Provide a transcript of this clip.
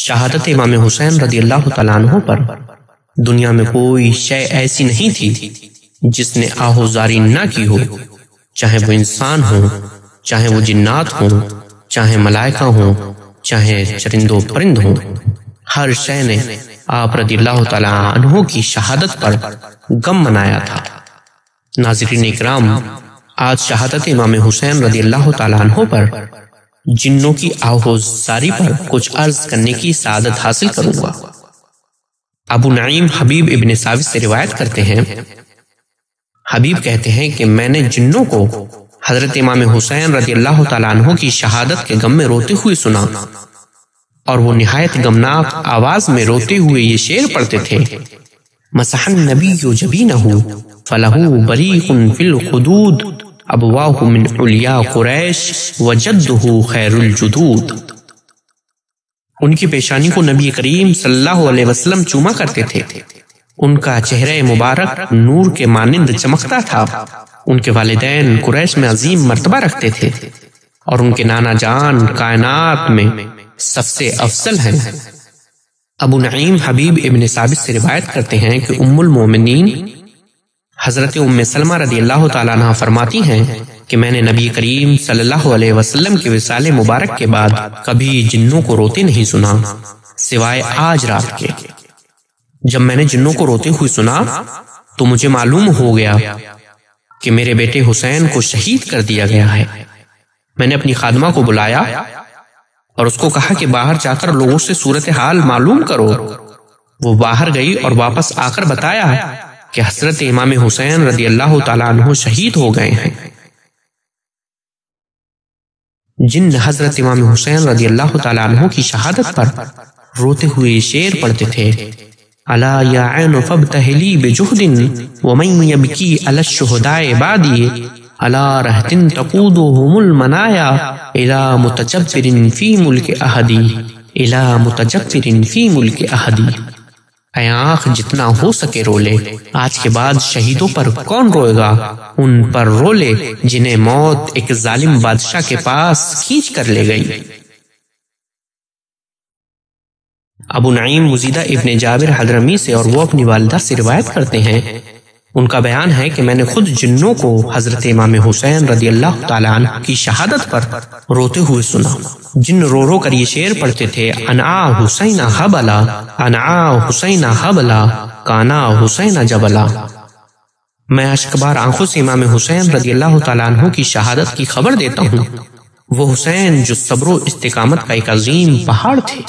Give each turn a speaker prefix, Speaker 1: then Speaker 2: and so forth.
Speaker 1: شہادت امام حسین رضی اللہ تعالیٰ عنہ پر دنیا میں کوئی شے ایسی نہیں تھی جس نے آہوزاری نہ کی ہو، چاہے وہ انسان ہوں، چاہے وہ جنات ہوں، چاہے ملائکہ ہوں، چاہے چرند و پرند ہوں، ہر شے نے آپ رضی اللہ تعالیٰ عنہ کی شہادت پر غم منایا تھا۔ ناظرین اکرام، آج شہادت امام حسین رضی اللہ تعالیٰ عنہ پر جنوں کی آہوزاری پر کچھ عرض کرنے کی سعادت حاصل کروں گا۔ ابو نعیم حبیب ابن ثابت سے روایت کرتے ہیں، حبیب کہتے ہیں کہ میں نے جنوں کو حضرت امام حسین رضی اللہ تعالیٰ عنہ کی شہادت کے غم میں روتے ہوئے سنا، اور وہ نہایت غمناک آواز میں روتے ہوئے یہ شعر پڑھتے تھے: مسح النبی جبینہ فلہ بریق فی الخدود ابواہ من علیا قریش وجدہ خیر الجدود۔ ان کی پیشانی کو نبی کریم صلی اللہ علیہ وسلم چوما کرتے تھے، ان کا چہرہ مبارک نور کے مانند چمکتا تھا، ان کے والدین قریش میں عظیم مرتبہ رکھتے تھے، اور ان کے نانا جان کائنات میں سب سے افضل ہیں۔ ابو نعیم حبیب ابن ثابت سے روایت کرتے ہیں کہ ام المومنین حضرت ام سلمہ رضی اللہ تعالیٰ عنہ فرماتی ہیں کہ میں نے نبی کریم صلی اللہ علیہ وسلم کے وصال مبارک کے بعد کبھی جنوں کو روتے نہیں سنا سوائے آج رات کے۔ جب میں نے جنوں کو روتے ہوئے سنا تو مجھے معلوم ہو گیا کہ میرے بیٹے حسین کو شہید کر دیا گیا ہے۔ میں نے اپنی خادمہ کو بلایا اور اس کو کہا کہ باہر جا کر لوگوں سے صورتحال معلوم کرو۔ وہ باہر گئی اور واپس آ کر بتایا کہ حضرت امام حسین رضی اللہ تعالیٰ عنہ شہید ہو گئے ہیں۔ جن حضرت امام حسین رضی اللہ تعالیٰ عنہ کی شہادت پر روتے ہوئے شعر پڑھتے تھے: الا یا عین فابتہلی بجہد ومن یبکی علی الشہداء بعدی الا رہت تقودہم المنایا الی متجبر فی ملک احدی الی متجبر فی ملک احدی۔ اے آنکھ جتنا ہو سکے رو لے، آج کے بعد شہیدوں پر کون روئے گا؟ ان پر رو لے جنہیں موت ایک ظالم بادشاہ کے پاس کھینچ کر لے گئی۔ ابو نعیم مزیدہ ابن جابر حضرمی سے اور وہ اپنی والدہ سے روایت کرتے ہیں، ان کا بیان ہے کہ میں نے خود جنوں کو حضرت امام حسین رضی اللہ تعالیٰ عنہ کی شہادت پر روتے ہوئے سنا۔ جن رو رو کر یہ شعر پڑھتے تھے: انعا حسین حبلا انعا حسین حبلا کانا حسین جبلا۔ میں اشکبار آنکھوں سے امام حسین رضی اللہ تعالیٰ عنہ کی شہادت کی خبر دیتا ہوں، وہ حسین جو صبر و استقامت کا ایک عظیم پہاڑ تھے۔